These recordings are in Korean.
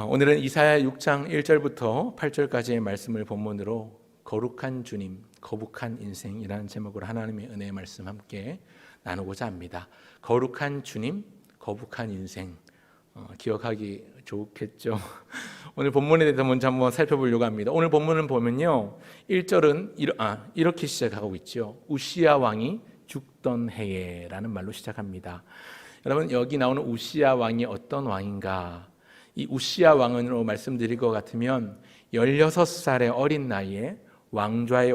오늘은 이사야 6장 1절부터 8절까지의 말씀을 본문으로 거룩한 주님, 거북한 인생이라는 제목으로 하나님의 은혜의 말씀 함께 나누고자 합니다. 거룩한 주님, 거북한 인생, 기억하기 좋겠죠. 오늘 본문에 대해서 먼저 한번 살펴보려고 합니다. 오늘 본문을 보면요, 1절은 이렇게 시작하고 있죠. 우시야 왕이 죽던 해에라는 말로 시작합니다. 여러분, 여기 나오는 우시야 왕이 어떤 왕인가? 이 우시야 왕으로 말씀드릴 것 같으면 16살의 어린 나이에 왕위에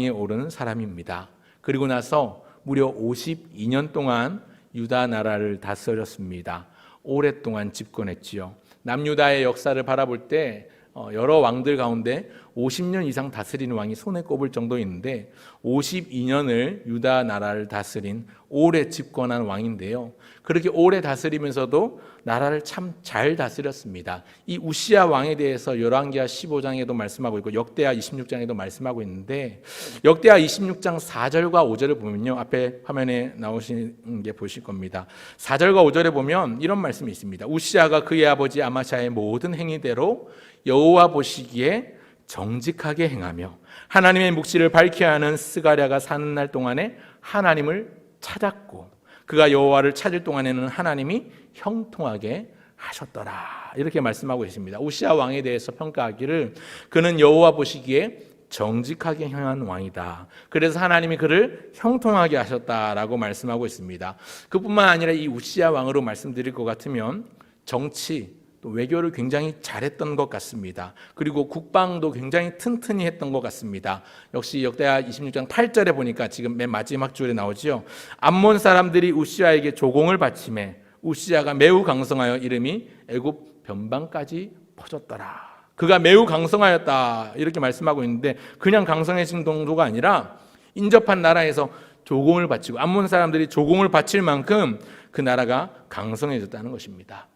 오른 사람입니다. 그리고 나서 무려 52년 동안 유다 나라를 다스렸습니다. 오랫동안 집권했지요. 남유다의 역사를 바라볼 때 여러 왕들 가운데 50년 이상 다스리는 왕이 손에 꼽을 정도인데 52년을 유다 나라를 다스린 오래 집권한 왕인데요. 그렇게 오래 다스리면서도 나라를 참 잘 다스렸습니다. 이 우시야 왕에 대해서 열왕기하 15장에도 말씀하고 있고 역대하 26장에도 말씀하고 있는데, 역대하 26장 4절과 5절을 보면요, 앞에 화면에 나오시는 게 보실 겁니다. 4절과 5절에 보면 이런 말씀이 있습니다. 우시야가 그의 아버지 아마샤의 모든 행위대로 여호와 보시기에 정직하게 행하며 하나님의 묵시를 밝혀야 하는 스가랴가 사는 날 동안에 하나님을 찾았고, 그가 여호와를 찾을 동안에는 하나님이 형통하게 하셨더라, 이렇게 말씀하고 계십니다. 우시야 왕에 대해서 평가하기를 그는 여호와 보시기에 정직하게 행한 왕이다, 그래서 하나님이 그를 형통하게 하셨다라고 말씀하고 있습니다. 그뿐만 아니라 이 우시야 왕으로 말씀드릴 것 같으면 정치, 또 외교를 굉장히 잘했던 것 같습니다. 그리고 국방도 굉장히 튼튼히 했던 것 같습니다. 역시 역대하 26장 8절에 보니까 지금 맨 마지막 줄에 나오죠. 암몬 사람들이 우시야에게 조공을 바치매 우시야가 매우 강성하여 이름이 애굽 변방까지 퍼졌더라. 그가 매우 강성하였다, 이렇게 말씀하고 있는데, 그냥 강성해진 정도가 아니라 인접한 나라에서 조공을 바치고 암몬 사람들이 조공을 바칠 만큼 그 나라가 강성해졌다는 것입니다.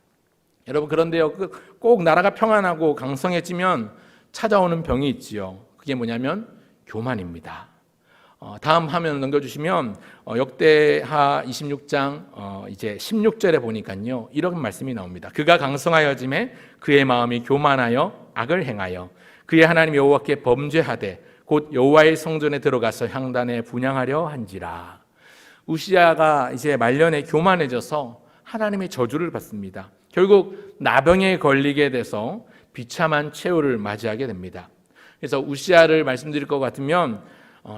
여러분, 그런데요, 꼭 나라가 평안하고 강성해지면 찾아오는 병이 있지요. 그게 뭐냐면 교만입니다. 다음 화면 넘겨주시면 역대하 26장 이제 16절에 보니까요, 이런 말씀이 나옵니다. 그가 강성하여짐에 그의 마음이 교만하여 악을 행하여 그의 하나님 여호와께 범죄하되 곧 여호와의 성전에 들어가서 향단에 분향하려 한지라. 우시야가 이제 말년에 교만해져서 하나님의 저주를 받습니다. 결국 나병에 걸리게 돼서 비참한 최후를 맞이하게 됩니다. 그래서 우시야를 말씀드릴 것 같으면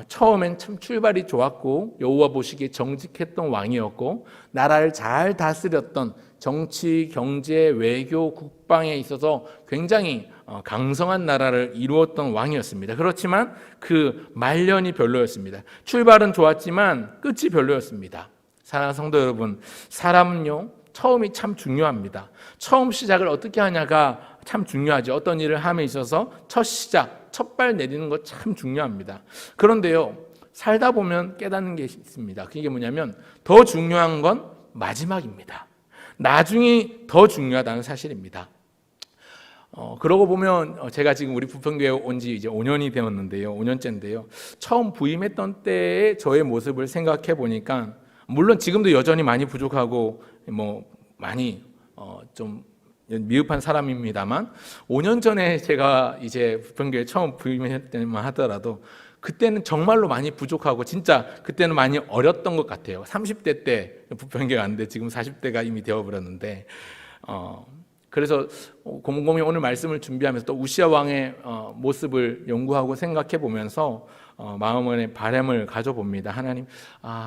처음엔 참 출발이 좋았고 여호와 보시기에 정직했던 왕이었고 나라를 잘 다스렸던 정치, 경제, 외교, 국방에 있어서 굉장히 강성한 나라를 이루었던 왕이었습니다. 그렇지만 그 말년이 별로였습니다. 출발은 좋았지만 끝이 별로였습니다. 사랑하는 성도 여러분, 사람은요, 처음이 참 중요합니다. 처음 시작을 어떻게 하냐가 참 중요하죠. 어떤 일을 함에 있어서 첫 시작, 첫 발 내디는 거 참 중요합니다. 그런데요, 살다 보면 깨닫는 게 있습니다. 그게 뭐냐면 더 중요한 건 마지막입니다. 나중이 더 중요하다는 사실입니다. 그러고 보면 제가 지금 우리 부평교회 온 지 이제 5년이 되었는데요. 5년째인데요. 처음 부임했던 때의 저의 모습을 생각해 보니까 물론 지금도 여전히 많이 부족하고 많이 좀 미흡한 사람입니다만 5년 전에 제가 이제 부평교회 처음 부임했을 때만 하더라도 그때는 정말로 많이 부족하고 진짜 그때는 많이 어렸던 것 같아요. 30대 때 부평교회 왔는데 지금 40대가 이미 되어버렸는데 그래서 곰곰이 오늘 말씀을 준비하면서 또 우시야 왕의 모습을 연구하고 생각해 보면서 마음의 바람을 가져봅니다. 하나님,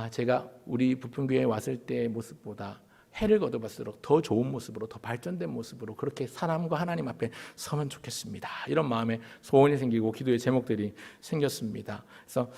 제가 우리 부평교회에 왔을 때의 모습보다 해를 거둬볼수록 더 좋은 모습으로, 더 발전된 모습으로 그렇게 사람과 하나님 앞에 서면 좋겠습니다. 이런 마음에 소원이 생기고 기도의 제목들이 생겼습니다. 그래서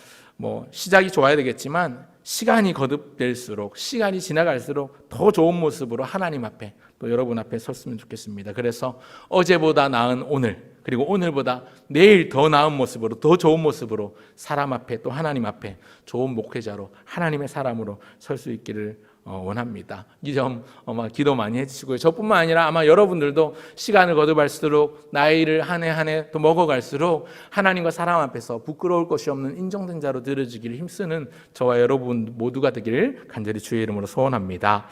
시작이 좋아야 되겠지만 시간이 거듭될수록, 시간이 지나갈수록 더 좋은 모습으로 하나님 앞에, 또 여러분 앞에 섰으면 좋겠습니다. 그래서 어제보다 나은 오늘, 그리고 오늘보다 내일 더 나은 모습으로, 더 좋은 모습으로 사람 앞에, 또 하나님 앞에 좋은 목회자로, 하나님의 사람으로 설 수 있기를 원합니다. 이 점 기도 많이 해주시고요. 저뿐만 아니라 아마 여러분들도 시간을 거듭할수록 나이를 한 해 한 해 또 먹어갈수록 하나님과 사람 앞에서 부끄러울 것이 없는 인정된 자로 드려지기를 힘쓰는 저와 여러분 모두가 되기를 간절히 주의 이름으로 소원합니다.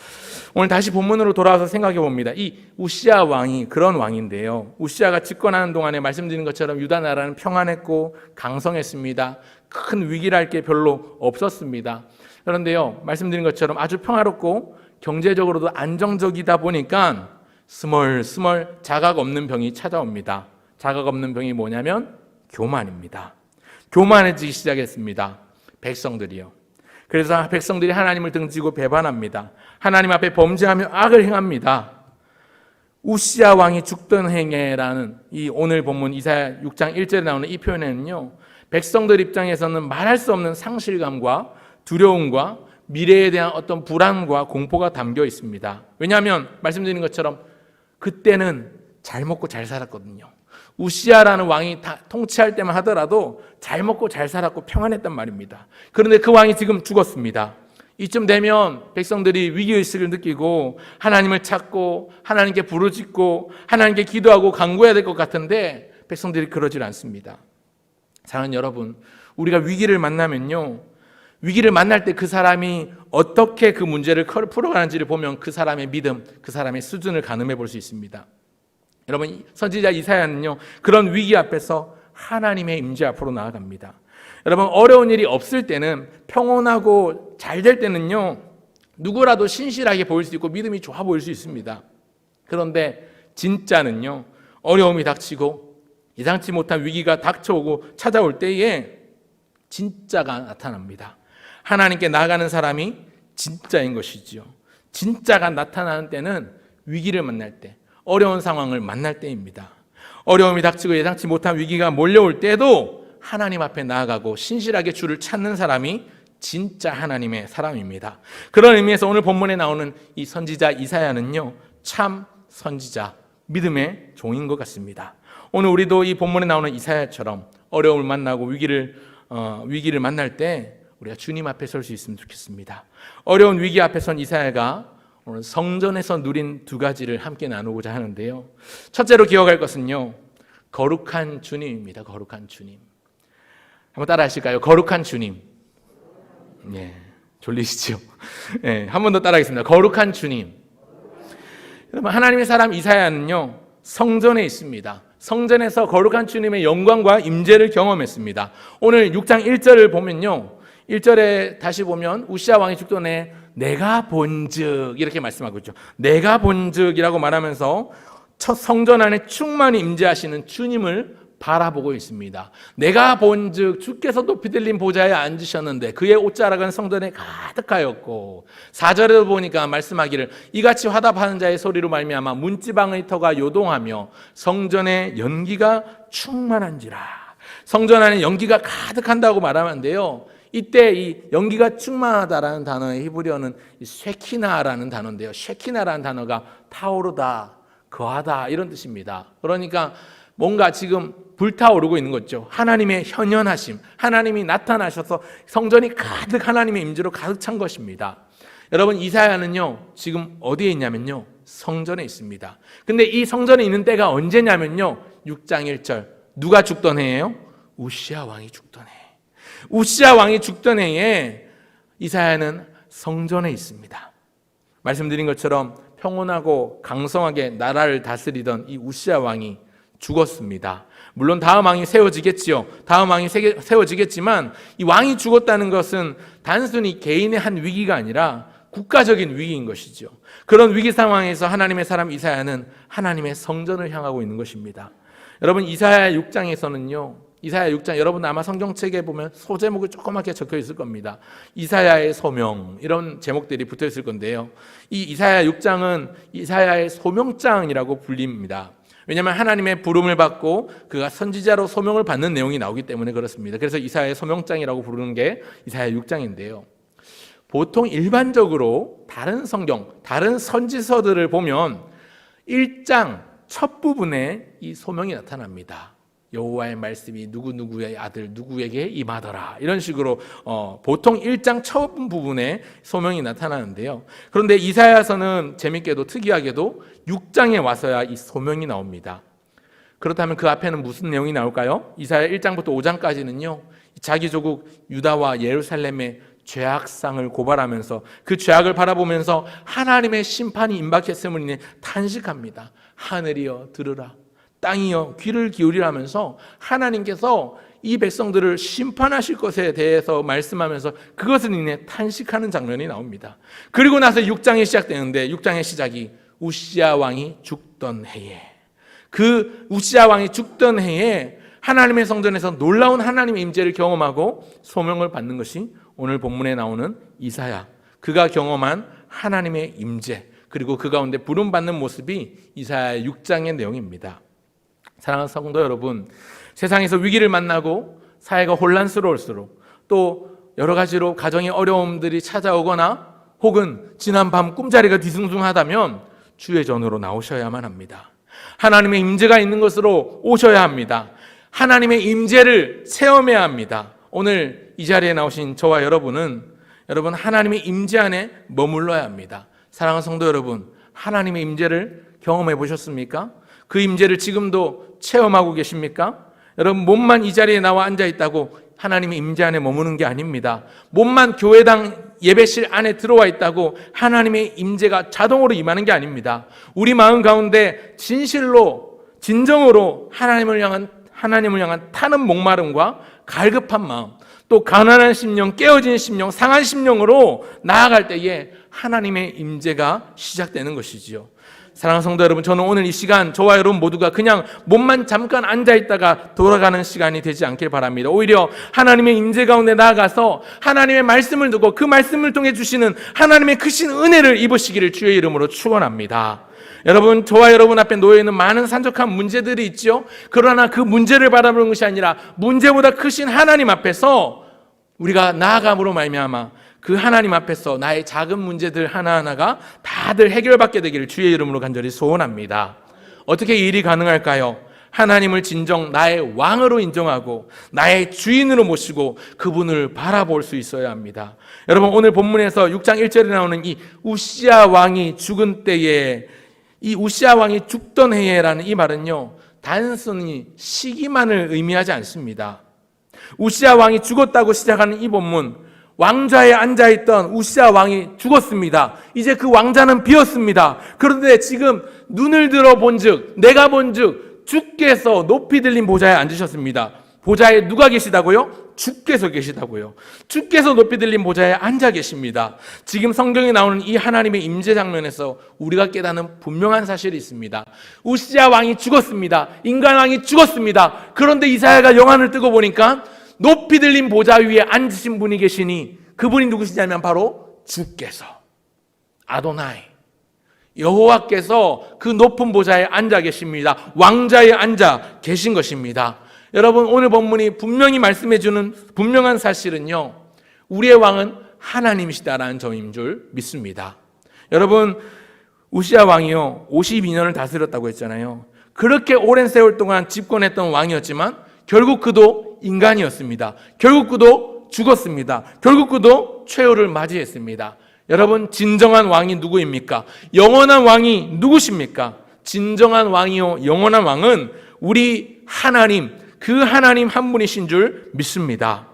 오늘 다시 본문으로 돌아와서 생각해 봅니다. 이 우시아 왕이 그런 왕인데요. 우시아가 집권하는 동안에 말씀드린 것처럼 유다 나라는 평안했고 강성했습니다. 큰 위기랄 게 별로 없었습니다. 그런데요, 말씀드린 것처럼 아주 평화롭고 경제적으로도 안정적이다 보니까 스멀스멀 자각 없는 병이 찾아옵니다. 자각 없는 병이 뭐냐면 교만입니다. 교만해지기 시작했습니다. 백성들이요. 그래서 백성들이 하나님을 등지고 배반합니다. 하나님 앞에 범죄하며 악을 행합니다. 우시아 왕이 죽던 해라는 이 오늘 본문 이사야 6장 1절에 나오는 이 표현에는요, 백성들 입장에서는 말할 수 없는 상실감과 두려움과 미래에 대한 어떤 불안과 공포가 담겨 있습니다. 왜냐하면 말씀드린 것처럼 그때는 잘 먹고 잘 살았거든요. 우시아라는 왕이 다 통치할 때만 하더라도 잘 먹고 잘 살았고 평안했단 말입니다. 그런데 그 왕이 지금 죽었습니다. 이쯤 되면 백성들이 위기의식을 느끼고 하나님을 찾고 하나님께 부르짖고 하나님께 기도하고 간구해야 될 것 같은데 백성들이 그러질 않습니다. 사랑하는 여러분, 우리가 위기를 만나면요, 위기를 만날 때 그 사람이 어떻게 그 문제를 풀어가는지를 보면 그 사람의 믿음, 그 사람의 수준을 가늠해 볼 수 있습니다. 여러분, 선지자 이사야는요, 그런 위기 앞에서 하나님의 임재 앞으로 나아갑니다. 여러분, 어려운 일이 없을 때는, 평온하고 잘 될 때는요, 누구라도 신실하게 보일 수 있고 믿음이 좋아 보일 수 있습니다. 그런데 진짜는요, 어려움이 닥치고 예상치 못한 위기가 닥쳐오고 찾아올 때에 진짜가 나타납니다. 하나님께 나아가는 사람이 진짜인 것이지요. 진짜가 나타나는 때는 위기를 만날 때, 어려운 상황을 만날 때입니다. 어려움이 닥치고 예상치 못한 위기가 몰려올 때도 하나님 앞에 나아가고 신실하게 주를 찾는 사람이 진짜 하나님의 사람입니다. 그런 의미에서 오늘 본문에 나오는 이 선지자 이사야는요, 참 선지자, 믿음의 종인 것 같습니다. 오늘 우리도 이 본문에 나오는 이사야처럼 어려움을 만나고 위기를 만날 때 우리가 주님 앞에 설 수 있으면 좋겠습니다. 어려운 위기 앞에 선 이사야가 오늘 성전에서 누린 두 가지를 함께 나누고자 하는데요. 첫째로 기억할 것은요, 거룩한 주님입니다. 거룩한 주님. 한번 따라 하실까요? 거룩한 주님. 예, 졸리시죠? 예, 한 번 더 따라 하겠습니다. 거룩한 주님. 여러분, 하나님의 사람 이사야는요, 성전에 있습니다. 성전에서 거룩한 주님의 영광과 임재를 경험했습니다. 오늘 6장 1절을 보면요, 1절에 다시 보면 우시아 왕이 죽던 해 내가 본즉 이렇게 말씀하고 있죠. 내가 본즉이라고 말하면서 첫 성전 안에 충만히 임재하시는 주님을 바라보고 있습니다. 내가 본즉 주께서 높이 들린 보좌에 앉으셨는데 그의 옷자락은 성전에 가득하였고, 4절에도 보니까 말씀하기를 이같이 화답하는 자의 소리로 말미암아 문지방의 터가 요동하며 성전에 연기가 충만한지라. 성전 안에 연기가 가득한다고 말하는데요, 이때 이 연기가 충만하다라는 단어의 히브리어는 쉐키나라는 단어인데요, 쉐키나라는 단어가 타오르다, 거하다 이런 뜻입니다. 그러니까 뭔가 지금 불타오르고 있는 거죠. 하나님의 현현하심, 하나님이 나타나셔서 성전이 가득 하나님의 임재로 가득 찬 것입니다. 여러분, 이사야는요, 지금 어디에 있냐면요, 성전에 있습니다. 근데 이 성전에 있는 때가 언제냐면요, 6장 1절 누가 죽던 해예요? 우시아 왕이 죽던 해. 우시아 왕이 죽던 해에 이사야는 성전에 있습니다. 말씀드린 것처럼 평온하고 강성하게 나라를 다스리던 이 우시아 왕이 죽었습니다. 물론 다음 왕이 세워지겠지요. 다음 왕이 세워지겠지만 이 왕이 죽었다는 것은 단순히 개인의 한 위기가 아니라 국가적인 위기인 것이죠. 그런 위기 상황에서 하나님의 사람 이사야는 하나님의 성전을 향하고 있는 것입니다. 여러분, 이사야 6장에서는요, 이사야 6장 여러분 아마 성경책에 보면 소제목이 조그맣게 적혀 있을 겁니다. 이사야의 소명 이런 제목들이 붙어 있을 건데요, 이 이사야 6장은 이사야의 소명장이라고 불립니다. 왜냐하면 하나님의 부름을 받고 그가 선지자로 소명을 받는 내용이 나오기 때문에 그렇습니다. 그래서 이사야의 소명장이라고 부르는 게 이사야 6장인데요. 보통 일반적으로 다른 성경, 다른 선지서들을 보면 1장 첫 부분에 이 소명이 나타납니다. 여호와의 말씀이 누구누구의 아들 누구에게 임하더라. 이런 식으로 보통 1장 처음 부분에 소명이 나타나는데요. 그런데 이사야서는 재밌게도 특이하게도 6장에 와서야 이 소명이 나옵니다. 그렇다면 그 앞에는 무슨 내용이 나올까요? 이사야 1장부터 5장까지는요. 자기 조국 유다와 예루살렘의 죄악상을 고발하면서 그 죄악을 바라보면서 하나님의 심판이 임박했음을 인해 탄식합니다. 하늘이여 들으라, 땅이여 귀를 기울이라면서 하나님께서 이 백성들을 심판하실 것에 대해서 말씀하면서 그것을 인해 탄식하는 장면이 나옵니다. 그리고 나서 6장이 시작되는데 6장의 시작이 우시야 왕이 죽던 해에, 그 우시야 왕이 죽던 해에 하나님의 성전에서 놀라운 하나님의 임재를 경험하고 소명을 받는 것이 오늘 본문에 나오는 이사야. 그가 경험한 하나님의 임재, 그리고 그 가운데 부름받는 모습이 이사야 6장의 내용입니다. 사랑하는 성도 여러분, 세상에서 위기를 만나고 사회가 혼란스러울수록 또 여러 가지로 가정의 어려움들이 찾아오거나 혹은 지난 밤 꿈자리가 뒤숭숭하다면 주의 전으로 나오셔야만 합니다. 하나님의 임재가 있는 것으로 오셔야 합니다. 하나님의 임재를 체험해야 합니다. 오늘 이 자리에 나오신 저와 여러분 하나님의 임재 안에 머물러야 합니다. 사랑하는 성도 여러분, 하나님의 임재를 경험해 보셨습니까? 그 임재를 지금도 체험하고 계십니까? 여러분, 몸만 이 자리에 나와 앉아 있다고 하나님의 임재 안에 머무는 게 아닙니다. 몸만 교회당 예배실 안에 들어와 있다고 하나님의 임재가 자동으로 임하는 게 아닙니다. 우리 마음 가운데 진정으로 하나님을 향한 타는 목마름과 갈급한 마음, 또 가난한 심령, 깨어진 심령, 상한 심령으로 나아갈 때에 하나님의 임재가 시작되는 것이지요. 사랑하는 성도 여러분, 저는 오늘 이 시간 저와 여러분 모두가 그냥 몸만 잠깐 앉아있다가 돌아가는 시간이 되지 않길 바랍니다. 오히려 하나님의 임재 가운데 나아가서 하나님의 말씀을 듣고 그 말씀을 통해 주시는 하나님의 크신 은혜를 입으시기를 주의 이름으로 축원합니다. 여러분, 저와 여러분 앞에 놓여있는 많은 산적한 문제들이 있죠. 그러나 그 문제를 바라보는 것이 아니라 문제보다 크신 하나님 앞에서 우리가 나아감으로 말미암아 그 하나님 앞에서 나의 작은 문제들 하나하나가 다들 해결받게 되기를 주의 이름으로 간절히 소원합니다. 어떻게 이 일이 가능할까요? 하나님을 진정 나의 왕으로 인정하고 나의 주인으로 모시고 그분을 바라볼 수 있어야 합니다. 여러분, 오늘 본문에서 6장 1절에 나오는 이 우시야 왕이 죽은 때에, 이 우시야 왕이 죽던 해에라는 이 말은요, 단순히 시기만을 의미하지 않습니다. 우시야 왕이 죽었다고 시작하는 이 본문, 왕좌에 앉아있던 우시야 왕이 죽었습니다. 이제 그 왕좌는 비었습니다. 그런데 지금 눈을 들어 본즉, 내가 본즉 주께서 높이 들린 보좌에 앉으셨습니다. 보좌에 누가 계시다고요? 주께서 계시다고요. 주께서 높이 들린 보좌에 앉아 계십니다. 지금 성경에 나오는 이 하나님의 임재 장면에서 우리가 깨닫는 분명한 사실이 있습니다. 우시야 왕이 죽었습니다. 인간 왕이 죽었습니다. 그런데 이사야가 영안을 뜨고 보니까 높이 들린 보좌 위에 앉으신 분이 계시니 그분이 누구시냐면 바로 주께서, 아도나이, 여호와께서 그 높은 보좌에 앉아 계십니다. 왕좌에 앉아 계신 것입니다. 여러분, 오늘 본문이 분명히 말씀해주는 분명한 사실은요, 우리의 왕은 하나님이시다라는 점인 줄 믿습니다. 여러분, 우시야 왕이요 52년을 다스렸다고 했잖아요. 그렇게 오랜 세월 동안 집권했던 왕이었지만 결국 그도 인간이었습니다. 결국 그도 죽었습니다. 결국 그도 최후를 맞이했습니다. 여러분, 진정한 왕이 누구입니까? 영원한 왕이 누구십니까? 진정한 왕이요 영원한 왕은 우리 하나님, 그 하나님 한 분이신 줄 믿습니다.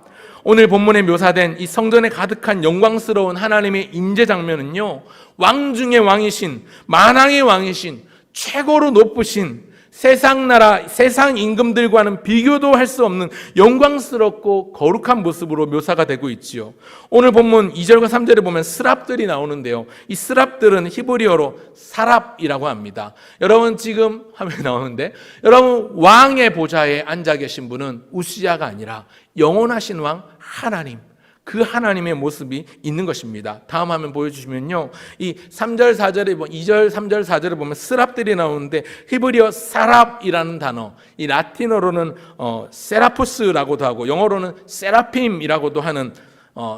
오늘 본문에 묘사된 이 성전에 가득한 영광스러운 하나님의 임재 장면은요, 왕 중의 왕이신, 만왕의 왕이신, 최고로 높으신 세상 나라, 세상 임금들과는 비교도 할 수 없는 영광스럽고 거룩한 모습으로 묘사가 되고 있지요. 오늘 본문 2절과 3절에 보면 스랍들이 나오는데요. 이 스랍들은 히브리어로 사랍이라고 합니다. 여러분, 지금 화면에 나오는데, 여러분, 왕의 보좌에 앉아 계신 분은 우시야가 아니라 영원하신 왕 하나님, 그 하나님의 모습이 있는 것입니다. 다음 화면 보여주시면요, 이 3절 4절에 2절 3절 4절에 보면 스랍들이 나오는데 히브리어 사랍이라는 단어, 이 라틴어로는 세라푸스라고도 하고 영어로는 세라핌이라고도 하는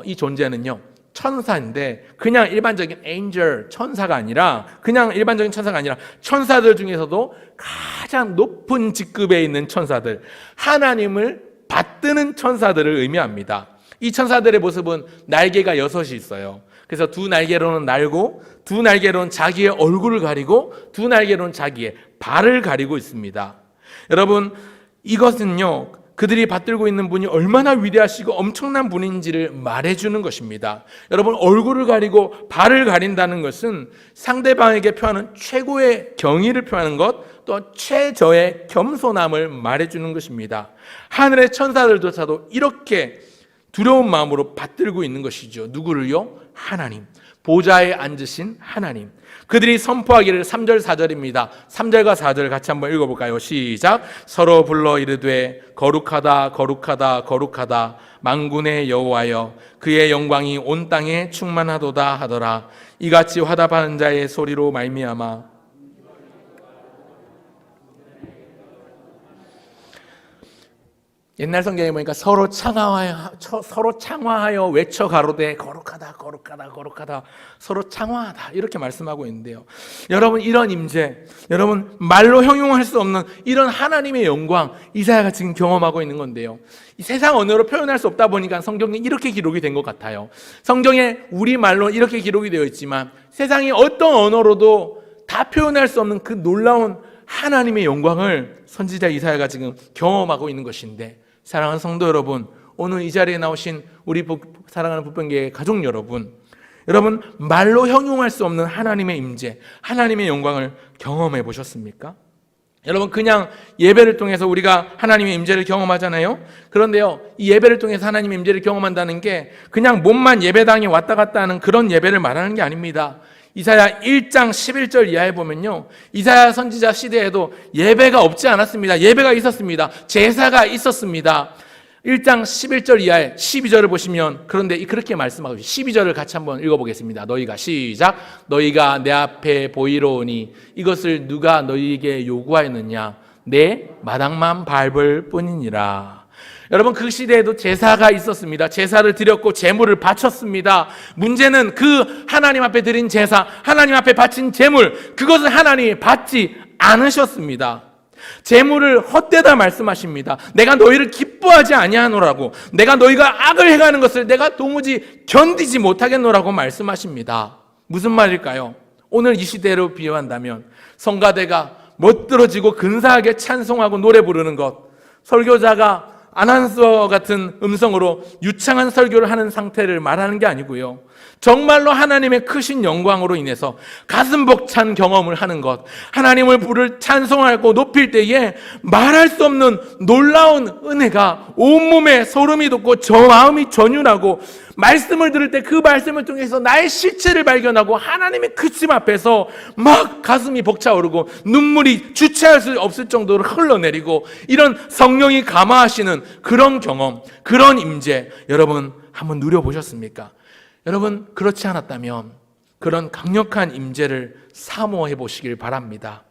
이 존재는요, 천사인데 그냥 일반적인 엔젤 천사가 아니라 그냥 일반적인 천사가 아니라 천사들 중에서도 가장 높은 직급에 있는 천사들, 하나님을 받드는 천사들을 의미합니다. 이 천사들의 모습은 날개가 6이 있어요. 그래서 두 날개로는 날고 두 날개로는 자기의 얼굴을 가리고 두 날개로는 자기의 발을 가리고 있습니다. 여러분, 이것은요, 그들이 받들고 있는 분이 얼마나 위대하시고 엄청난 분인지를 말해주는 것입니다. 여러분, 얼굴을 가리고 발을 가린다는 것은 상대방에게 표하는 최고의 경의를 표하는 것, 또 최저의 겸손함을 말해주는 것입니다. 하늘의 천사들조차도 이렇게 두려운 마음으로 받들고 있는 것이죠. 누구를요? 하나님. 보좌에 앉으신 하나님. 그들이 선포하기를 3절 4절입니다. 3절과 4절 같이 한번 읽어볼까요? 시작. 서로 불러 이르되 거룩하다 거룩하다 거룩하다 만군의 여호와여, 그의 영광이 온 땅에 충만하도다 하더라. 이같이 화답하는 자의 소리로 말미암아 옛날 성경에 보니까 서로 창화하여 외쳐 가로되 거룩하다 거룩하다 거룩하다, 서로 창화하다 이렇게 말씀하고 있는데요. 여러분, 이런 임재, 여러분 말로 형용할 수 없는 이런 하나님의 영광, 이사야가 지금 경험하고 있는 건데요. 이 세상 언어로 표현할 수 없다 보니까 성경에 이렇게 기록이 된 것 같아요. 성경에 우리말로 이렇게 기록이 되어 있지만 세상의 어떤 언어로도 다 표현할 수 없는 그 놀라운 하나님의 영광을 선지자 이사야가 지금 경험하고 있는 것인데, 사랑하는 성도 여러분, 오늘 이 자리에 나오신 우리 사랑하는 부평교회 가족 여러분, 말로 형용할 수 없는 하나님의 임재, 하나님의 영광을 경험해 보셨습니까? 여러분, 그냥 예배를 통해서 우리가 하나님의 임재를 경험하잖아요. 그런데요, 이 예배를 통해서 하나님의 임재를 경험한다는 게 그냥 몸만 예배당에 왔다 갔다 하는 그런 예배를 말하는 게 아닙니다. 이사야 1장 11절 이하에 보면요, 이사야 선지자 시대에도 예배가 없지 않았습니다. 예배가 있었습니다. 제사가 있었습니다. 1장 11절 이하에 12절을 보시면, 그런데 그렇게 말씀하고 12절을 같이 한번 읽어보겠습니다. 너희가 시작. 너희가 내 앞에 보이로오니 이것을 누가 너희에게 요구하였느냐? 내 마당만 밟을 뿐이니라. 여러분, 그 시대에도 제사가 있었습니다. 제사를 드렸고 제물을 바쳤습니다. 문제는 그 하나님 앞에 드린 제사, 하나님 앞에 바친 제물, 그것을 하나님이 받지 않으셨습니다. 제물을 헛되다 말씀하십니다. 내가 너희를 기뻐하지 아니하노라고, 내가 너희가 악을 행하는 것을 내가 도무지 견디지 못하겠노라고 말씀하십니다. 무슨 말일까요? 오늘 이 시대로 비유한다면 성가대가 멋들어지고 근사하게 찬송하고 노래 부르는 것, 설교자가 아나운서 같은 음성으로 유창한 설교를 하는 상태를 말하는 게 아니고요, 정말로 하나님의 크신 영광으로 인해서 가슴 벅찬 경험을 하는 것, 하나님을 부를 찬송하고 높일 때에 말할 수 없는 놀라운 은혜가 온몸에 소름이 돋고 저 마음이 전율하고, 말씀을 들을 때 그 말씀을 통해서 나의 실체를 발견하고 하나님의 크심 앞에서 막 가슴이 벅차오르고 눈물이 주체할 수 없을 정도로 흘러내리고, 이런 성령이 감화하시는 그런 경험, 그런 임재, 여러분 한번 누려보셨습니까? 여러분, 그렇지 않았다면 그런 강력한 임재를 사모해 보시길 바랍니다.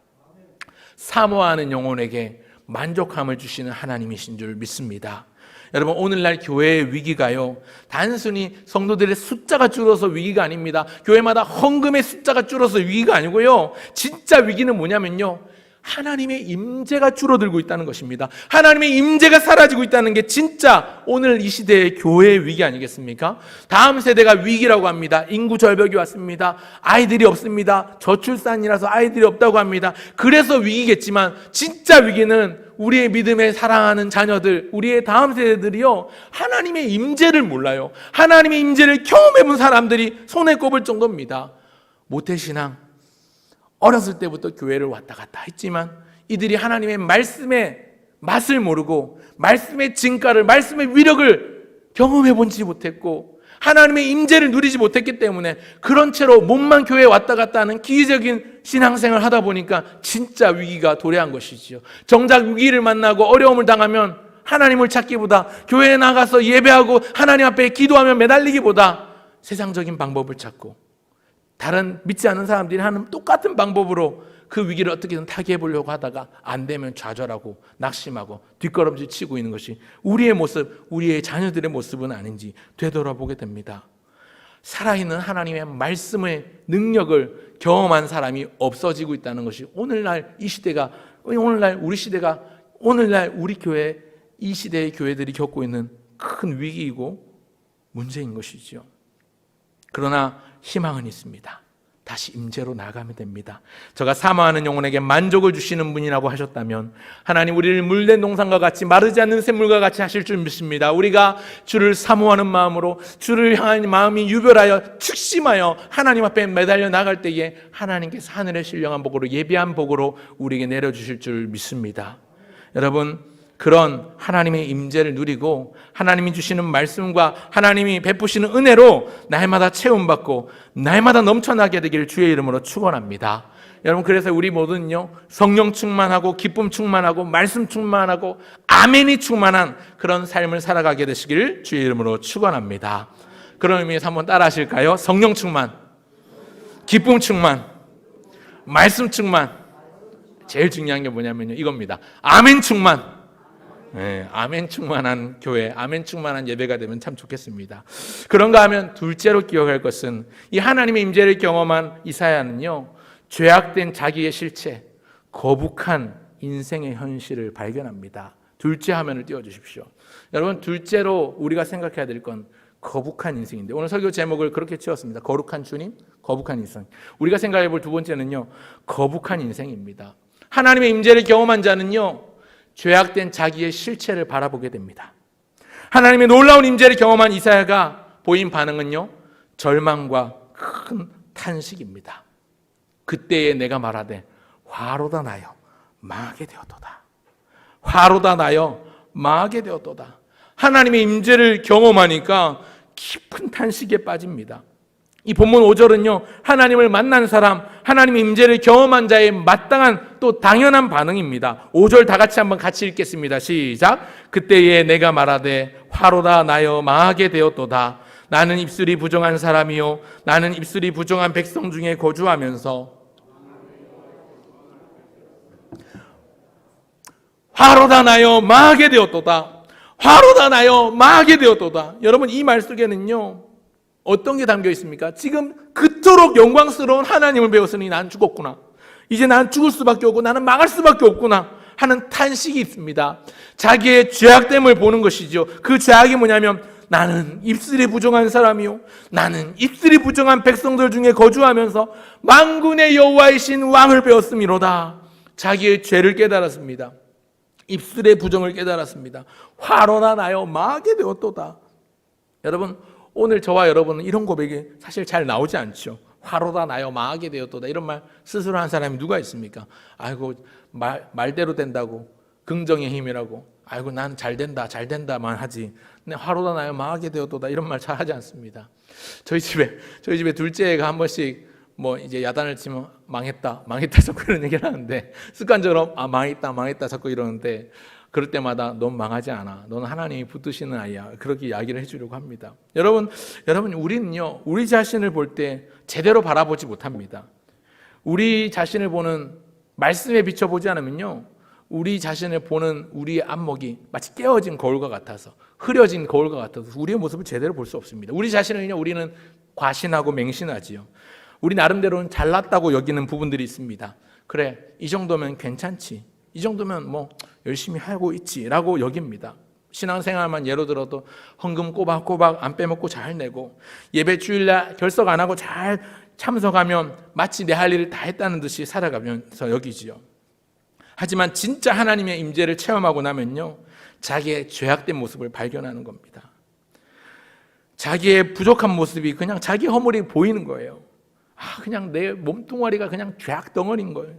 사모하는 영혼에게 만족함을 주시는 하나님이신 줄 믿습니다. 여러분, 오늘날 교회의 위기가요, 단순히 성도들의 숫자가 줄어서 위기가 아닙니다. 교회마다 헌금의 숫자가 줄어서 위기가 아니고요, 진짜 위기는 뭐냐면요, 하나님의 임재가 줄어들고 있다는 것입니다. 하나님의 임재가 사라지고 있다는 게 진짜 오늘 이 시대의 교회의 위기 아니겠습니까? 다음 세대가 위기라고 합니다. 인구 절벽이 왔습니다. 아이들이 없습니다. 저출산이라서 아이들이 없다고 합니다. 그래서 위기겠지만 진짜 위기는 우리의 믿음에 사랑하는 자녀들, 우리의 다음 세대들이요, 하나님의 임재를 몰라요. 하나님의 임재를 경험해본 사람들이 손에 꼽을 정도입니다. 모태신앙, 어렸을 때부터 교회를 왔다 갔다 했지만 이들이 하나님의 말씀의 맛을 모르고 말씀의 진가를, 말씀의 위력을 경험해 보지 못했고 하나님의 임재를 누리지 못했기 때문에 그런 채로 몸만 교회에 왔다 갔다 하는 기계적인 신앙생활을 하다 보니까 진짜 위기가 도래한 것이지요. 정작 위기를 만나고 어려움을 당하면 하나님을 찾기보다, 교회에 나가서 예배하고 하나님 앞에 기도하며 매달리기보다 세상적인 방법을 찾고 다른 믿지 않는 사람들이 하는 똑같은 방법으로 그 위기를 어떻게든 타개해 보려고 하다가 안 되면 좌절하고 낙심하고 뒷걸음질 치고 있는 것이 우리의 모습, 우리의 자녀들의 모습은 아닌지 되돌아보게 됩니다. 살아있는 하나님의 말씀의 능력을 경험한 사람이 없어지고 있다는 것이 오늘날 이 시대가, 오늘날 우리 시대가, 오늘날 우리 교회, 이 시대의 교회들이 겪고 있는 큰 위기이고 문제인 것이죠. 그러나 희망은 있습니다. 다시 임재로 나가면 됩니다. 저가 사모하는 영혼에게 만족을 주시는 분이라고 하셨다면 하나님 우리를 물된 농산과 같이 마르지 않는 샘물과 같이 하실 줄 믿습니다. 우리가 주를 사모하는 마음으로 주를 향한 마음이 유별하여 축심하여 하나님 앞에 매달려 나갈 때에 하나님께서 하늘의 신령한 복으로 예비한 복으로 우리에게 내려주실 줄 믿습니다. 여러분, 그런 하나님의 임재를 누리고 하나님이 주시는 말씀과 하나님이 베푸시는 은혜로 날마다 채움받고 날마다 넘쳐나게 되기를 주의 이름으로 축원합니다. 여러분, 그래서 우리 모두는요, 성령 충만하고 기쁨 충만하고 말씀 충만하고 아멘이 충만한 그런 삶을 살아가게 되시기를 주의 이름으로 축원합니다. 그런 의미에서 한번 따라 하실까요? 성령 충만, 기쁨 충만, 말씀 충만, 제일 중요한 게 뭐냐면요, 이겁니다. 아멘 충만. 네, 아멘 충만한 교회, 아멘 충만한 예배가 되면 참 좋겠습니다. 그런가 하면 둘째로 기억할 것은 이 하나님의 임재를 경험한 이사야는요, 죄악된 자기의 실체, 거북한 인생의 현실을 발견합니다. 둘째 화면을 띄워주십시오. 여러분, 둘째로 우리가 생각해야 될 건 거북한 인생인데, 오늘 설교 제목을 그렇게 지었습니다. 거룩한 주님, 거북한 인생. 우리가 생각해 볼 두 번째는요, 거북한 인생입니다. 하나님의 임재를 경험한 자는요, 죄악된 자기의 실체를 바라보게 됩니다. 하나님의 놀라운 임재를 경험한 이사야가 보인 반응은요, 절망과 큰 탄식입니다. 그때에 내가 말하되 화로다 나여 망하게 되었도다. 화로다 나여 망하게 되었도다. 하나님의 임재를 경험하니까 깊은 탄식에 빠집니다. 이 본문 5절은요, 하나님을 만난 사람, 하나님의 임재를 경험한 자의 마땅한 또 당연한 반응입니다. 5절 다 같이 읽겠습니다. 시작. 그때에 내가 말하되 화로다 나여 망하게 되었도다. 나는 입술이 부정한 사람이요 나는 입술이 부정한 백성 중에 거주하면서 화로다 나여 망하게 되었도다. 화로다 나여 망하게 되었도다. 여러분, 이 말 속에는요, 어떤 게 담겨 있습니까? 지금 그토록 영광스러운 하나님을 배웠으니 난 죽었구나. 이제 난 죽을 수밖에 없고 나는 망할 수밖에 없구나 하는 탄식이 있습니다. 자기의 죄악됨을 보는 것이죠. 그 죄악이 뭐냐면 나는 입술이 부정한 사람이요 나는 입술이 부정한 백성들 중에 거주하면서 만군의 여호와이신 왕을 배웠음이로다. 자기의 죄를 깨달았습니다. 입술의 부정을 깨달았습니다. 화로나 나여 망하게 되었도다. 여러분, 오늘 저와 여러분은 이런 고백이 사실 잘 나오지 않죠. 화로다 나여 망하게 되었도다. 이런 말 스스로 한 사람이 누가 있습니까? 아이고, 말대로 된다고, 긍정의 힘이라고, 아이고 난 잘 된다만 하지. 근데 화로다 나여 망하게 되었도다 이런 말 잘 하지 않습니다. 저희 집에 둘째 애가 한 번씩 뭐 이제 야단을 치면 망했다 자꾸 이런 얘기를 하는데, 습관적으로 망했다 자꾸 이러는데, 그럴 때마다 넌 망하지 않아. 넌 하나님이 붙드시는 아이야. 그렇게 이야기를 해주려고 합니다. 여러분, 우리는요, 우리 자신을 볼 때 제대로 바라보지 못합니다. 우리 자신을 보는 말씀에 비춰보지 않으면요, 우리 자신을 보는 우리의 안목이 마치 깨어진 거울과 같아서, 흐려진 거울과 같아서 우리의 모습을 제대로 볼 수 없습니다. 우리 자신을요, 우리는 과신하고 맹신하지요. 우리 나름대로는 잘났다고 여기는 부분들이 있습니다. 그래, 이 정도면 괜찮지. 이 정도면 뭐 열심히 하고 있지라고 여깁니다. 신앙생활만 예로 들어도 헌금 꼬박꼬박 안 빼먹고 잘 내고, 예배 주일날 결석 안 하고 잘 참석하면 마치 내 할 일을 다 했다는 듯이 살아가면서 여기지요. 하지만 진짜 하나님의 임재를 체험하고 나면요, 자기의 죄악된 모습을 발견하는 겁니다. 자기의 부족한 모습이 그냥 자기 허물이 보이는 거예요. 그냥 내 몸뚱아리가 그냥 죄악 덩어리인 거예요.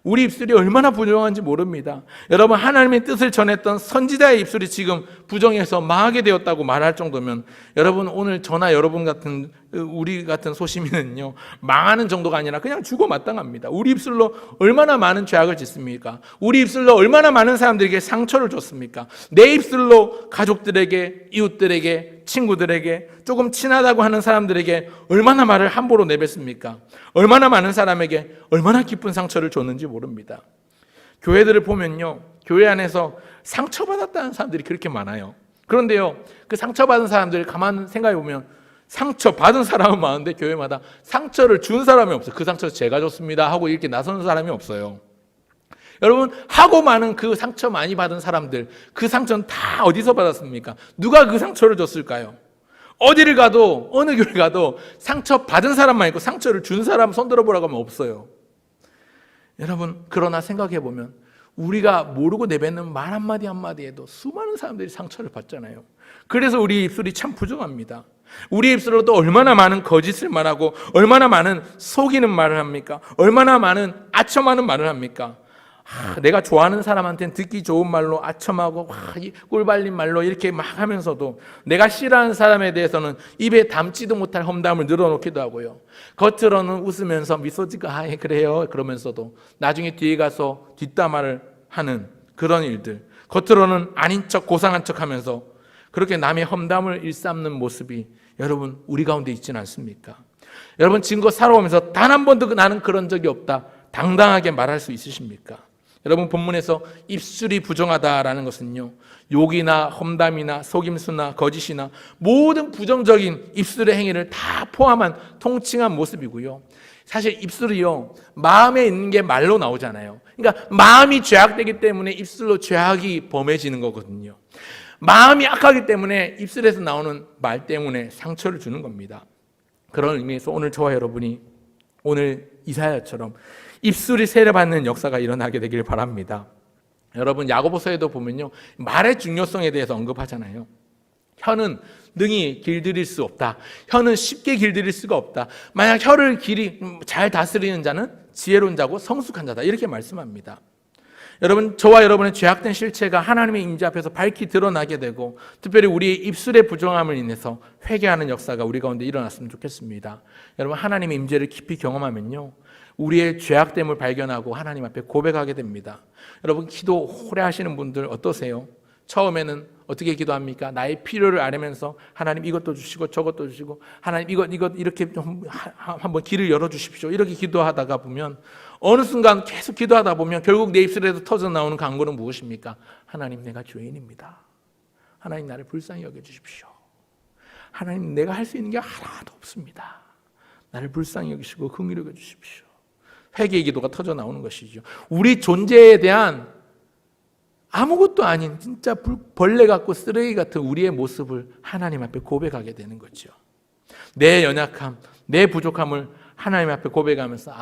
우리 입술이 얼마나 부정한지 모릅니다. 여러분, 하나님의 뜻을 전했던 선지자의 입술이 지금 부정해서 망하게 되었다고 말할 정도면, 여러분 오늘 저나 여러분 같은 우리 같은 소시민은요, 망하는 정도가 아니라 그냥 죽어 마땅합니다. 우리 입술로 얼마나 많은 죄악을 짓습니까? 우리 입술로 얼마나 많은 사람들에게 상처를 줬습니까? 내 입술로 가족들에게, 이웃들에게, 친구들에게, 조금 친하다고 하는 사람들에게 얼마나 말을 함부로 내뱉습니까? 얼마나 많은 사람에게 얼마나 깊은 상처를 줬는지 모릅니다. 교회들을 보면요, 교회 안에서 상처받았다는 사람들이 그렇게 많아요. 그런데요, 그 상처받은 사람들 가만 생각해 보면 상처 받은 사람은 많은데 교회마다 상처를 준 사람이 없어요. 그 상처 제가 줬습니다 하고 이렇게 나서는 사람이 없어요. 여러분, 하고 많은 그 상처 많이 받은 사람들, 그 상처는 다 어디서 받았습니까? 누가 그 상처를 줬을까요? 어디를 가도, 어느 교회 가도 상처 받은 사람만 있고 상처를 준 사람 손들어 보라고 하면 없어요. 여러분, 그러나 생각해 보면 우리가 모르고 내뱉는 말 한마디 한마디에도 수많은 사람들이 상처를 받잖아요. 그래서 우리 입술이 참 부정합니다. 우리 입술로 또 얼마나 많은 거짓을 말하고 얼마나 많은 속이는 말을 합니까? 얼마나 많은 아첨하는 말을 합니까? 내가 좋아하는 사람한테는 듣기 좋은 말로 아첨하고 꿀발린 말로 이렇게 막 하면서도 내가 싫어하는 사람에 대해서는 입에 담지도 못할 험담을 늘어놓기도 하고요. 겉으로는 웃으면서 미소 짓고 그래요 그러면서도 나중에 뒤에 가서 뒷담화를 하는 그런 일들, 겉으로는 아닌 척 고상한 척 하면서 그렇게 남의 험담을 일삼는 모습이 여러분 우리 가운데 있지는 않습니까? 여러분 지금껏 살아오면서 단 한 번도 나는 그런 적이 없다 당당하게 말할 수 있으십니까? 여러분 본문에서 입술이 부정하다라는 것은요, 욕이나 험담이나 속임수나 거짓이나 모든 부정적인 입술의 행위를 다 포함한 통칭한 모습이고요. 사실 입술이요, 마음에 있는 게 말로 나오잖아요. 그러니까 마음이 죄악되기 때문에 입술로 죄악이 범해지는 거거든요. 마음이 악하기 때문에 입술에서 나오는 말 때문에 상처를 주는 겁니다. 그런 의미에서 오늘 저와 여러분이 오늘 이사야처럼 입술이 세례받는 역사가 일어나게 되길 바랍니다. 여러분 야고보서에도 보면요, 말의 중요성에 대해서 언급하잖아요. 혀는 능히 길들일 수 없다. 혀는 쉽게 길들일 수가 없다. 만약 혀를 잘 다스리는 자는 지혜로운 자고 성숙한 자다. 이렇게 말씀합니다. 여러분, 저와 여러분의 죄악된 실체가 하나님의 임재 앞에서 밝히 드러나게 되고 특별히 우리의 입술의 부정함을 인해서 회개하는 역사가 우리 가운데 일어났으면 좋겠습니다. 여러분, 하나님의 임재를 깊이 경험하면요, 우리의 죄악됨을 발견하고 하나님 앞에 고백하게 됩니다. 여러분, 기도 오래 하시는 분들 어떠세요? 처음에는 어떻게 기도합니까? 나의 필요를 알면서 하나님 이것도 주시고 저것도 주시고 하나님 이것 이렇게 좀 한번 길을 열어주십시오. 이렇게 기도하다가 보면 어느 순간 계속 기도하다 보면 결국 내 입술에서 터져 나오는 간구는 무엇입니까? 하나님, 내가 죄인입니다. 하나님, 나를 불쌍히 여겨주십시오. 하나님, 내가 할 수 있는 게 하나도 없습니다. 나를 불쌍히 여기시고 긍휼히 여겨주십시오. 회개의 기도가 터져 나오는 것이죠. 우리 존재에 대한 아무것도 아닌 진짜 벌레 같고 쓰레기 같은 우리의 모습을 하나님 앞에 고백하게 되는 거죠. 내 연약함, 내 부족함을 하나님 앞에 고백하면서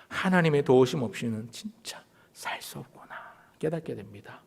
하나님의 도우심 없이는 진짜 살 수 없구나 깨닫게 됩니다.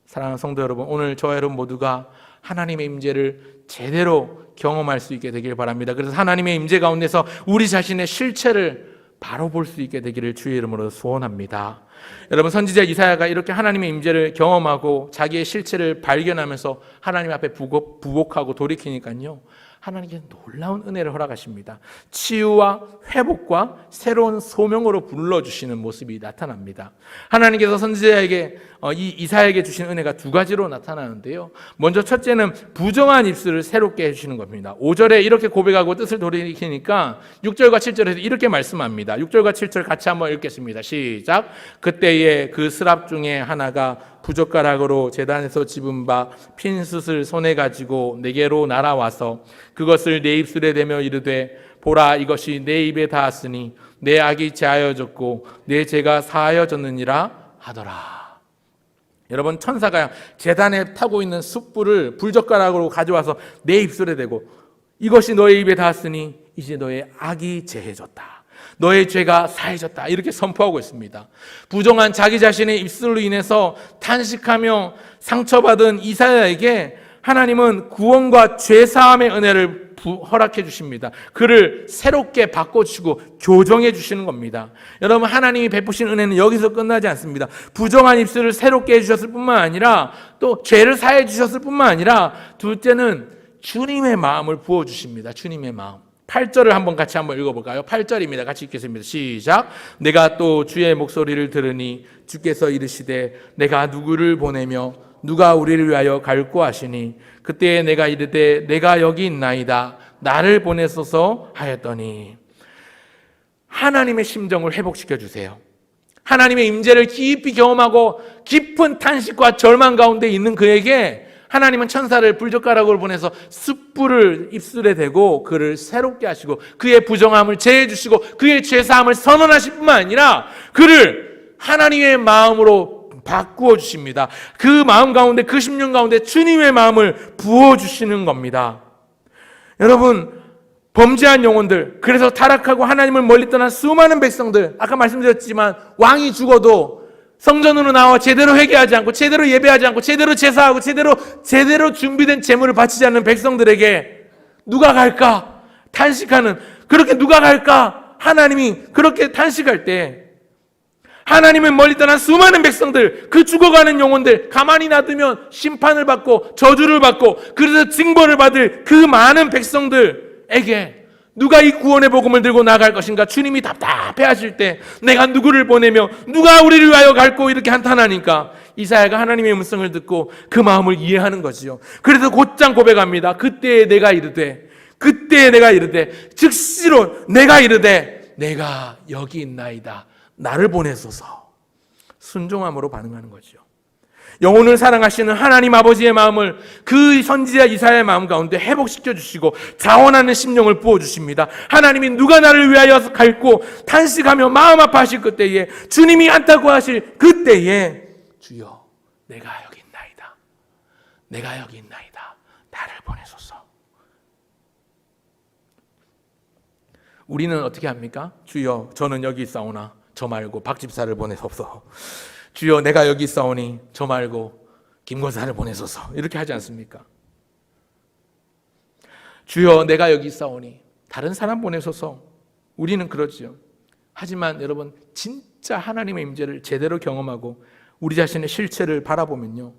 사랑하는 성도 여러분, 오늘 저와 여러분 모두가 하나님의 임재를 제대로 경험할 수 있게 되길 바랍니다. 그래서 하나님의 임재 가운데서 우리 자신의 실체를 바로 볼 수 있게 되기를 주의 이름으로 소원합니다. 여러분, 선지자 이사야가 이렇게 하나님의 임재를 경험하고 자기의 실체를 발견하면서 하나님 앞에 부복하고 돌이키니까요, 하나님께서 놀라운 은혜를 허락하십니다. 치유와 회복과 새로운 소명으로 불러주시는 모습이 나타납니다. 하나님께서 선지자에게 이사야에게 주신 은혜가 두 가지로 나타나는데요, 먼저 첫째는 부정한 입술을 새롭게 해주시는 겁니다. 5절에 이렇게 고백하고 뜻을 돌이키니까 6절과 7절에서 이렇게 말씀합니다. 6절과 7절 같이 한번 읽겠습니다. 시작. 그때에 그 스랍 중에 하나가 부젓가락으로 제단에서 집은 바 핀숯을 손에 가지고 내게로 날아와서 그것을 내 입술에 대며 이르되, 보라, 이것이 내 입에 닿았으니 내 악이 제하여졌고 내 죄가 사하여졌느니라 하더라. 여러분, 천사가 제단에 타고 있는 숯불을 불젓가락으로 가져와서 내 입술에 대고, 이것이 너의 입에 닿았으니 이제 너의 악이 제해졌다, 너의 죄가 사해졌다, 이렇게 선포하고 있습니다. 부정한 자기 자신의 입술로 인해서 탄식하며 상처받은 이사야에게 하나님은 구원과 죄사함의 은혜를 허락해 주십니다. 그를 새롭게 바꿔주시고 교정해 주시는 겁니다. 여러분, 하나님이 베푸신 은혜는 여기서 끝나지 않습니다. 부정한 입술을 새롭게 해주셨을 뿐만 아니라 또 죄를 사해 주셨을 뿐만 아니라 둘째는 주님의 마음을 부어주십니다. 주님의 마음. 8절을 같이 한번 읽어볼까요? 8절입니다. 같이 읽겠습니다. 시작. 내가 또 주의 목소리를 들으니 주께서 이르시되, 내가 누구를 보내며 누가 우리를 위하여 갈고 하시니 그때에 내가 이르되, 내가 여기 있나이다, 나를 보내소서 하였더니. 하나님의 심정을 회복시켜 주세요. 하나님의 임재를 깊이 경험하고 깊은 탄식과 절망 가운데 있는 그에게 하나님은 천사를 불젓가락으로 보내서 숯불을 입술에 대고 그를 새롭게 하시고 그의 부정함을 제해 주시고 그의 죄사함을 선언하실 뿐만 아니라 그를 하나님의 마음으로 바꾸어 주십니다. 그 마음 가운데, 그 심령 가운데 주님의 마음을 부어 주시는 겁니다. 여러분, 범죄한 영혼들, 그래서 타락하고 하나님을 멀리 떠난 수많은 백성들, 아까 말씀드렸지만 왕이 죽어도 성전으로 나와 제대로 회개하지 않고 제대로 예배하지 않고 제대로 제사하고 제대로 준비된 제물을 바치지 않는 백성들에게 누가 갈까? 탄식하는, 그렇게 누가 갈까? 하나님이 그렇게 탄식할 때 하나님을 멀리 떠난 수많은 백성들, 그 죽어가는 영혼들 가만히 놔두면 심판을 받고 저주를 받고 그래서 징벌을 받을 그 많은 백성들에게 누가 이 구원의 복음을 들고 나갈 것인가? 주님이 답답해하실 때 내가 누구를 보내며 누가 우리를 위하여 갈고 이렇게 한탄하니까 이사야가 하나님의 음성을 듣고 그 마음을 이해하는 거지요. 그래서 곧장 고백합니다. 그때에 내가 이르되 즉시로 내가 이르되 내가 여기 있나이다. 나를 보내소서. 순종함으로 반응하는 거죠. 영혼을 사랑하시는 하나님 아버지의 마음을 그 선지자 이사야의 마음 가운데 회복시켜 주시고 자원하는 심령을 부어 주십니다. 하나님이 누가 나를 위하여 갈고 탄식하며 마음 아파하실 그때에, 주님이 안타고 하실 그때에 주여 내가 여기 있나이다. 내가 여기 있나이다. 나를 보내소서. 우리는 어떻게 합니까? 주여 저는 여기 있사오나 저 말고 박 집사를 보내소서. 주여 내가 여기 있사오니 저 말고 김 권사를 보내소서. 이렇게 하지 않습니까? 주여 내가 여기 있사오니 다른 사람 보내소서. 우리는 그러지요. 하지만 여러분, 진짜 하나님의 임재를 제대로 경험하고 우리 자신의 실체를 바라보면요,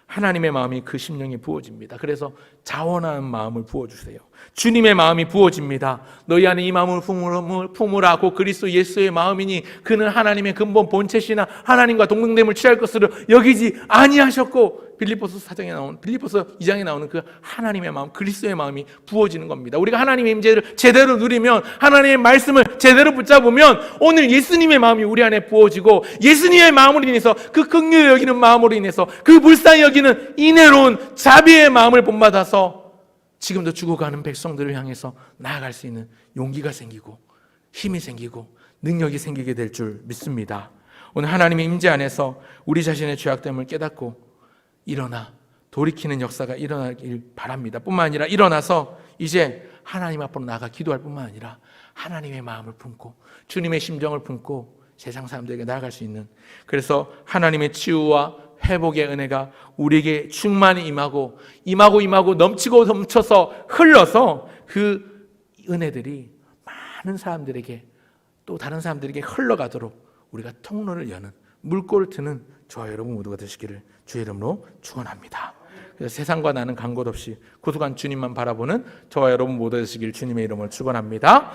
하나님의 마음이 그 심령에 부어집니다. 그래서 자원하는 마음을 부어주세요. 주님의 마음이 부어집니다. 너희 안에 이 마음을 품으라. 고 그리스도 예수의 마음이니 그는 하나님의 근본 본체시나 하나님과 동등됨을 취할 것으로 여기지 아니하셨고, 빌립보서 2장에 나오는 그 하나님의 마음, 그리스도의 마음이 부어지는 겁니다. 우리가 하나님의 임재를 제대로 누리면, 하나님의 말씀을 제대로 붙잡으면 오늘 예수님의 마음이 우리 안에 부어지고, 예수님의 마음으로 인해서, 그 긍휼히 여기는 마음으로 인해서, 그 불쌍히 여기는 인애로운 자비의 마음을 본받아서 지금도 죽어가는 백성들을 향해서 나아갈 수 있는 용기가 생기고 힘이 생기고 능력이 생기게 될 줄 믿습니다. 오늘 하나님의 임재 안에서 우리 자신의 죄악됨을 깨닫고 일어나 돌이키는 역사가 일어나길 바랍니다. 뿐만 아니라 일어나서 이제 하나님 앞으로 나가 기도할 뿐만 아니라 하나님의 마음을 품고 주님의 심정을 품고 세상 사람들에게 나아갈 수 있는, 그래서 하나님의 치유와 회복의 은혜가 우리에게 충만히 임하고 넘치고 넘쳐서 흘러서 그 은혜들이 많은 사람들에게, 또 다른 사람들에게 흘러가도록 우리가 통로를 여는, 물꼬를 트는 저와 여러분 모두가 되시기를 주의 이름으로 축원합니다. 그래서 세상과 나는 간 것 없이 구속한 주님만 바라보는 저와 여러분 모두 되시길 주님의 이름으로 축원합니다.